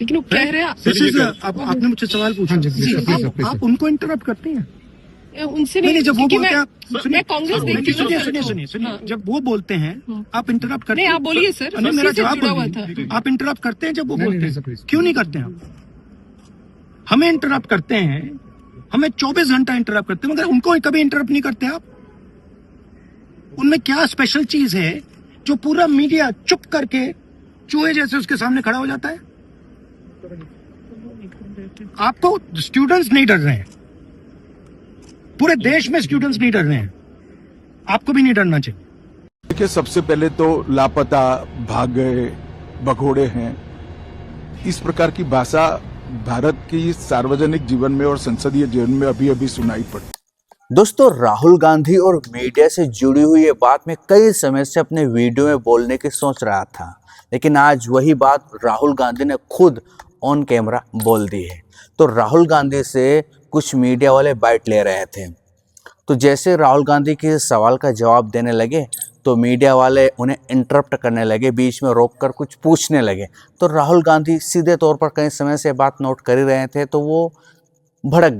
लेकिन वो कह रहे हैं आपने मुझसे सवाल पूछा, आप उनको इंटरप्ट करते हैं? उनसे नहीं, जब वो बोलते हैं मैं कांग्रेस देखती हूँ। सुनिए, जब वो बोलते हैं आप इंटरप्ट करते हैं? नहीं, आप बोलिए सर। नहीं, मेरा जवाब जुड़ा हुआ बोलिए। था। आप इंटरप्ट करते हैं जब वो बोलते हैं? क्यों नहीं करते हैं आप? हमें इंटरप्ट करते हैं, हमें 24 घंटा इंटरप्ट करते हैं, मगर उनको कभी इंटरप्ट नहीं करते आप। उनमें क्या स्पेशल चीज है जो पूरा मीडिया चुप करके चूहे जैसे उसके सामने खड़ा हो जाता है? आपको स्टूडेंट्स नहीं डर रहे हैं, पूरे देश में स्टूडेंट्स नहीं डर रहे हैं, आपको भी नहीं डरना चाहिए। देखिए, सबसे पहले तो लापता, भाग गए, भगोड़े हैं, इस प्रकार की भाषा भारत की सार्वजनिक जीवन में और संसदीय जीवन में अभी अभी सुनाई पड़ी। दोस्तों, राहुल गांधी और मीडिया से जुड़ी हुई ये बात मैं कई समय से अपने वीडियो में बोलने की सोच रहा था, लेकिन आज वही बात राहुल गांधी ने खुद ऑन कैमरा बोल दी है। तो राहुल गांधी से कुछ मीडिया वाले बाइट ले रहे थे, तो जैसे राहुल गांधी के सवाल का जवाब देने लगे तो मीडिया वाले उन्हें इंटरप्ट करने लगे, बीच में रोककर कुछ पूछने लगे। तो राहुल गांधी सीधे तौर पर कई समय से बात नोट कर ही रहे थे, तो वो भड़क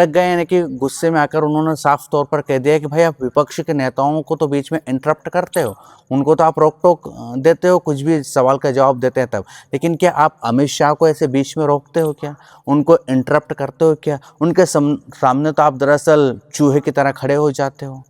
गए यानी कि गुस्से में आकर उन्होंने साफ तौर पर कह दिया कि भाई, आप विपक्ष के नेताओं को तो बीच में इंटरप्ट करते हो, उनको तो आप रोक टोक देते हो, कुछ भी सवाल का जवाब देते हैं तब, लेकिन क्या आप अमित शाह को ऐसे बीच में रोकते हो क्या? उनको इंटरप्ट करते हो क्या? उनके सामने तो आप दरअसल चूहे की तरह खड़े हो जाते हो।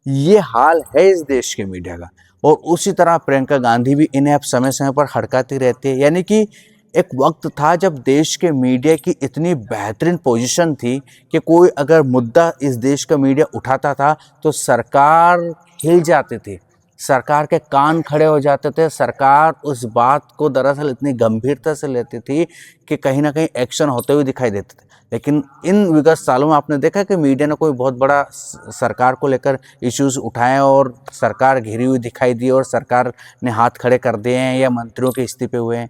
ये हाल है इस देश के मीडिया का, और उसी तरह प्रियंका गांधी भी इन्हें अब समय समय पर हड़काती रहती है। यानी कि एक वक्त था जब देश के मीडिया की इतनी बेहतरीन पोजीशन थी कि कोई अगर मुद्दा इस देश का मीडिया उठाता था तो सरकार हिल जाती थी, सरकार के कान खड़े हो जाते थे, सरकार उस बात को दरअसल इतनी गंभीरता से लेती थी कि कहीं ना कहीं एक्शन होते हुए दिखाई देते थे। लेकिन इन विगत सालों में आपने देखा कि मीडिया ने कोई बहुत बड़ा सरकार को लेकर इश्यूज उठाए और सरकार घिरी हुई दिखाई दी और सरकार ने हाथ खड़े कर दिए हैं या मंत्रियों के इस्तीफे हुए हैं।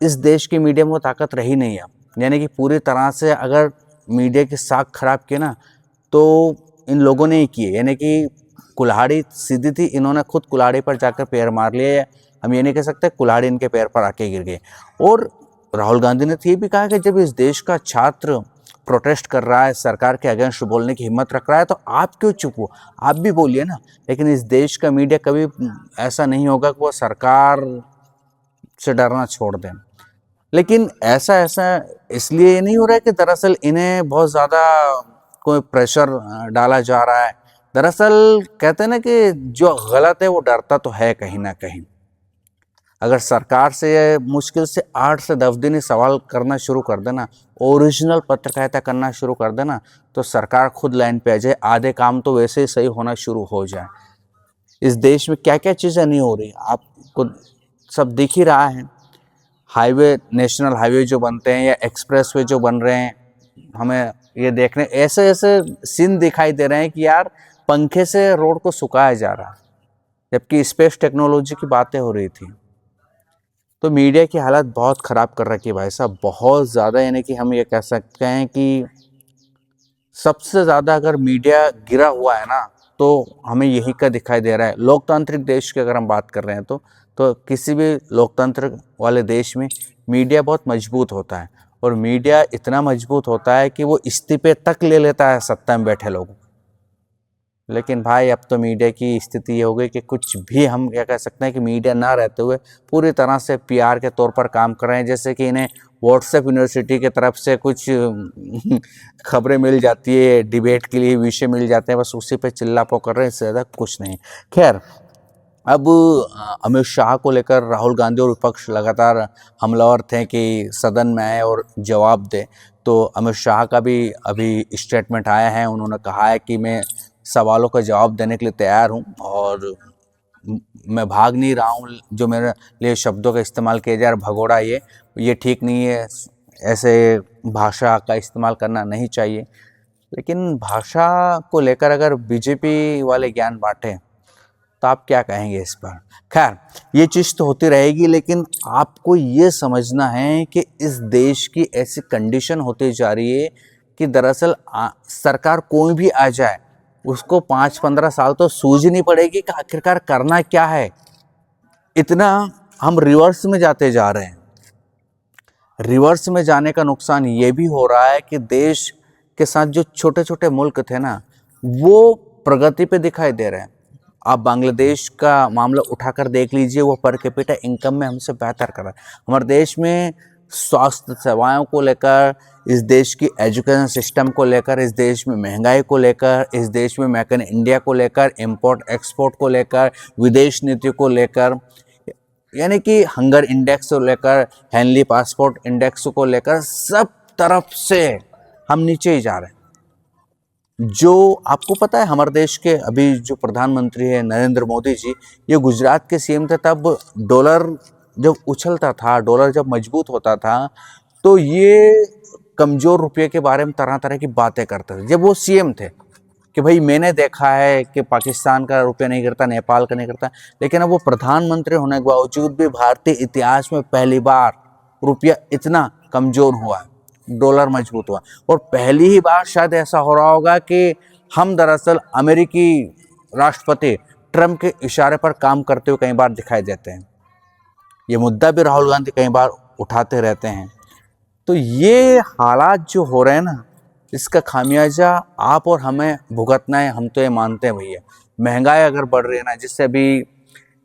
इस देश की मीडिया में वो ताकत रही नहीं है। यानी कि पूरी तरह से अगर मीडिया की साख खराब की ना, तो इन लोगों ने ही की है। यानी कि कुल्हाड़ी सीधी थी, इन्होंने खुद कुल्हाड़ी पर जाकर पैर मार लिए। हम ये नहीं कह सकते कुल्हाड़ी इनके पैर पर आके गिर गई। और राहुल गांधी ने तो ये भी कहा कि जब इस देश का छात्र प्रोटेस्ट कर रहा है, सरकार के अगेंस्ट बोलने की हिम्मत रख रहा है, तो आप क्यों चुप हो? आप भी बोलिए ना। लेकिन इस देश का मीडिया कभी ऐसा नहीं होगा कि वो सरकार से डरना छोड़ दें। लेकिन ऐसा इसलिए नहीं हो रहा है कि दरअसल इन्हें बहुत ज़्यादा कोई प्रेशर डाला जा रहा है। दरअसल कहते हैं ना कि जो गलत है वो डरता तो है कहीं ना कहीं। अगर सरकार से मुश्किल से 8 से 10 दिन ही सवाल करना शुरू कर देना, ओरिजिनल पत्रकारिता करना शुरू कर देना, तो सरकार खुद लाइन पे आ जाए, आधे काम तो वैसे ही सही होना शुरू हो जाए। इस देश में क्या क्या चीज़ें नहीं हो रही आपको सब दिख ही रहा है। हाईवे, नेशनल हाईवे जो बनते हैं या एक्सप्रेसवे जो बन रहे हैं, हमें ये देखने ऐसे सीन दिखाई दे रहे हैं कि यार पंखे से रोड को सुखाया जा रहा है, जबकि स्पेस टेक्नोलॉजी की बातें हो रही थी। तो मीडिया की हालत बहुत ख़राब कर रखी है भाई साहब, बहुत ज़्यादा। यानी कि हम ये कह सकते हैं कि सबसे ज़्यादा अगर मीडिया गिरा हुआ है ना, तो हमें यही का दिखाई दे रहा है। लोकतांत्रिक देश की अगर हम बात कर रहे हैं तो किसी भी लोकतंत्र वाले देश में मीडिया बहुत मजबूत होता है, और मीडिया इतना मजबूत होता है कि वो इस्तीफे तक ले लेता है सत्ता में बैठे लोगों। लेकिन भाई अब तो मीडिया की स्थिति ये हो गई कि कुछ भी हम क्या कह सकते हैं कि मीडिया ना रहते हुए पूरी तरह से पीआर के तौर पर काम कर रहे हैं। जैसे कि इन्हें व्हाट्सएप यूनिवर्सिटी की तरफ से कुछ खबरें मिल जाती है, डिबेट के लिए विषय मिल जाते हैं, बस उसी पे चिल्ला पो कर रहे हैं, इससे ज़्यादा कुछ नहीं। खैर, अब अमित शाह को लेकर राहुल गांधी और विपक्ष लगातार हमलावर थे कि सदन में आए और जवाब दे। तो अमित शाह का भी अभी स्टेटमेंट आया है, उन्होंने कहा है कि मैं सवालों का जवाब देने के लिए तैयार हूं और मैं भाग नहीं रहा हूं। जो मेरे लिए शब्दों का इस्तेमाल किया जा रहा है, भगोड़ा, ये ठीक नहीं है, ऐसे भाषा का इस्तेमाल करना नहीं चाहिए। लेकिन भाषा को लेकर अगर बीजेपी वाले ज्ञान बांटें तो आप क्या कहेंगे इस पर? खैर, ये चीज़ तो होती रहेगी, लेकिन आपको ये समझना है कि इस देश की ऐसी कंडीशन होती जा रही है कि दरअसल सरकार कोई भी आ जाए, उसको 5-15 साल तो सूझ नहीं पड़ेगी कि आखिरकार करना क्या है। इतना हम रिवर्स में जाते जा रहे हैं। रिवर्स में जाने का नुकसान ये भी हो रहा है कि देश के साथ जो छोटे छोटे मुल्क थे ना, वो प्रगति पे दिखाई दे रहे हैं। आप बांग्लादेश का मामला उठाकर देख लीजिए, वो पर कैपिटा इनकम में हमसे बेहतर कर रहा है। हमारे देश में स्वास्थ्य सेवाओं को लेकर, इस देश की एजुकेशन सिस्टम को लेकर, इस देश में महंगाई को लेकर, इस देश में मेक इन इंडिया को लेकर, इंपोर्ट एक्सपोर्ट को लेकर, विदेश नीति को लेकर, यानी कि हंगर इंडेक्स को लेकर, हेनली पासपोर्ट इंडेक्स को लेकर, सब तरफ से हम नीचे ही जा रहे हैं। जो आपको पता है, हमारे देश के अभी जो प्रधानमंत्री है नरेंद्र मोदी जी, ये गुजरात के सीएम थे। तब डॉलर जब उछलता था, डॉलर जब मजबूत होता था, तो ये कमज़ोर रुपये के बारे में तरह तरह की बातें करते थे। जब वो सीएम थे कि भाई मैंने देखा है कि पाकिस्तान का रुपया नहीं गिरता, नेपाल का नहीं गिरता, लेकिन अब वो प्रधानमंत्री होने के बावजूद भी भारतीय इतिहास में पहली बार रुपया इतना कमज़ोर हुआ है, डॉलर मजबूत हुआ। और पहली ही बार शायद ऐसा हो रहा होगा कि हम दरअसल अमेरिकी राष्ट्रपति ट्रंप के इशारे पर काम करते हुए कई बार दिखाई देते हैं। ये मुद्दा भी राहुल गांधी कई बार उठाते रहते हैं। तो ये हालात जो हो रहे हैं ना, इसका खामियाजा आप और हमें भुगतना है, हम तो ये मानते हैं भैया। महंगाई अगर बढ़ रही है ना, जिससे अभी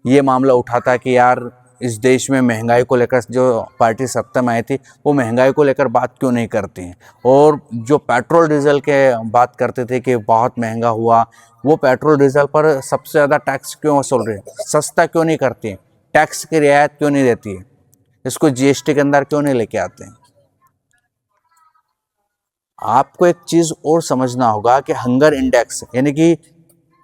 ये मामला उठा था कि यार इस देश में महंगाई को लेकर जो पार्टी सत्ता में आई थी, वो महंगाई को लेकर बात क्यों नहीं करती हैं। और जो पेट्रोल डीजल के बात करते थे कि बहुत महंगा हुआ, वो पेट्रोल डीजल पर सबसे ज़्यादा टैक्स क्यों वसूल रही है, सस्ता क्यों नहीं करती है, टैक्स की रियायत क्यों नहीं देती है, इसको जीएसटी के अंदर क्यों नहीं लेके आते हैं। आपको एक चीज़ और समझना होगा कि हंगर इंडेक्स, यानी कि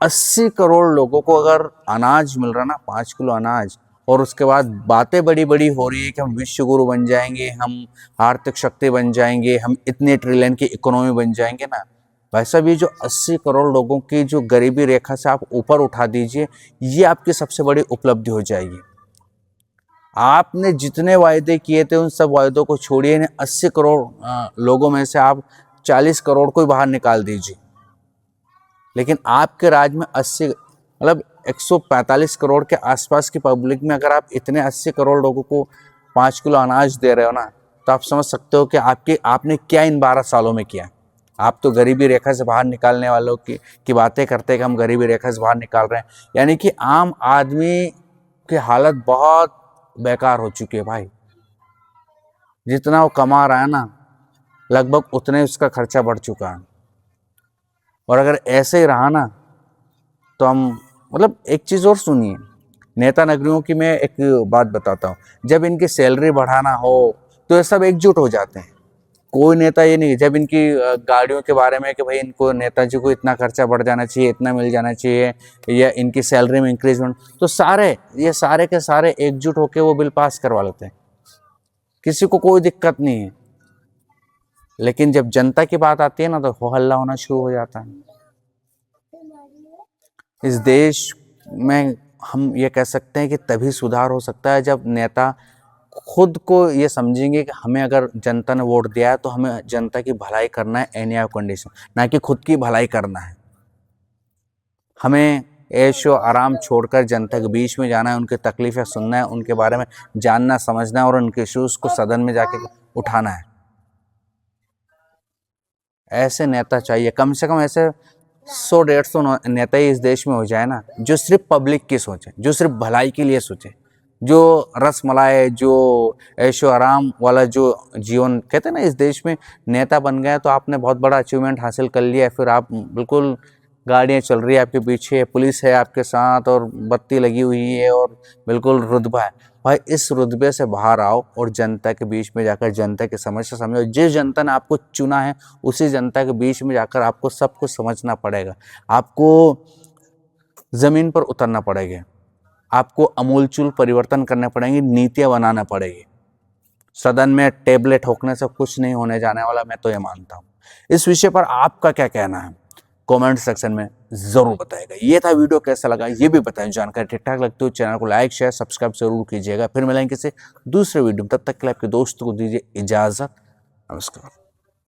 80 करोड़ लोगों को अगर अनाज मिल रहा ना, 5 किलो अनाज, और उसके बाद बातें बड़ी बड़ी हो रही है कि हम विश्व गुरु बन जाएंगे, हम आर्थिक शक्ति बन जाएंगे, हम इतने ट्रिलियन की इकोनॉमी बन जाएंगे ना। भाई साहब, ये जो 80 करोड़ लोगों की जो गरीबी रेखा से आप ऊपर उठा दीजिए, ये आपकी सबसे बड़ी उपलब्धि हो जाएगी। आपने जितने वायदे किए थे उन सब वायदों को छोड़िए, 80 करोड़ लोगों में से आप 40 करोड़ को ही बाहर निकाल दीजिए। लेकिन आपके राज्य में 80 मतलब 145 करोड़ के आसपास की पब्लिक में अगर आप इतने 80 करोड़ लोगों को 5 किलो अनाज दे रहे हो ना, तो आप समझ सकते हो कि आपने क्या इन 12 सालों में किया। आप तो गरीबी रेखा से बाहर निकालने वालों की बातें करते हैं कि हम गरीबी रेखा से बाहर निकाल रहे हैं, यानी कि आम आदमी की हालत बहुत बेकार हो चुकी है भाई। जितना वो कमा रहा है ना, लगभग उतने उसका खर्चा बढ़ चुका है। और अगर ऐसे ही रहा ना, तो हम मतलब एक चीज़ और सुनिए, नेता नगरियों की मैं एक बात बताता हूँ। जब इनकी सैलरी बढ़ाना हो तो ये सब एकजुट हो जाते हैं। कोई नेता ये नहीं, जब इनकी गाड़ियों के बारे में कि भाई इनको नेताजी को इतना खर्चा बढ़ जाना चाहिए, इतना मिल जाना चाहिए, या इनकी सैलरी में इंक्रीजमेंट, तो ये सारे के सारे एकजुट होकर वो बिल पास करवा लेते हैं। किसी को कोई दिक्कत नहीं है। लेकिन जब जनता की बात आती है ना, तो हो हल्ला होना शुरू हो जाता है। इस देश में हम ये कह सकते हैं कि तभी सुधार हो सकता है जब नेता खुद को ये समझेंगे कि हमें अगर जनता ने वोट दिया है तो हमें जनता की भलाई करना है एनी कंडीशन, ना कि खुद की भलाई करना है। हमें ऐशो आराम छोड़कर जनता के बीच में जाना है, उनकी तकलीफें सुनना है, उनके बारे में जानना समझना है और उनके इश्यूज को सदन में जाके उठाना है। ऐसे नेता चाहिए, कम से कम ऐसे 100-150 नेता ही इस देश में हो जाए ना, जो सिर्फ पब्लिक की सोचे, जो सिर्फ भलाई के लिए सोचे, जो रस मलाई, जो ऐशो आराम वाला जो जीवन कहते हैं ना। इस देश में नेता बन गए तो आपने बहुत बड़ा अचीवमेंट हासिल कर लिया, फिर आप बिल्कुल गाड़ियाँ चल रही है आपके पीछे, पुलिस है आपके साथ और बत्ती लगी हुई है और बिल्कुल रुतबा है। भाई इस रुतबे से बाहर आओ और जनता के बीच में जाकर जनता की समस्या समझो। जिस जनता ने आपको चुना है उसी जनता के बीच में जाकर आपको सब कुछ समझना पड़ेगा। आपको ज़मीन पर उतरना पड़ेगा, आपको अमूलचूल परिवर्तन करने पड़ेंगे, नीतियाँ बनाना पड़ेगी। सदन में टेबलेट ठोकने से कुछ नहीं होने जाने वाला, मैं तो ये मानता हूँ। इस विषय पर आपका क्या कहना है कमेंट सेक्शन में ज़रूर बताएगा। ये था वीडियो, कैसा लगा ये भी बताएं। जानकारी ठीक ठाक लगती हो चैनल को लाइक शेयर सब्सक्राइब जरूर कीजिएगा। फिर मिलेंगे किसी दूसरे वीडियो में, तब तक के लिए आपके दोस्तों को दीजिए इजाज़त। नमस्कार।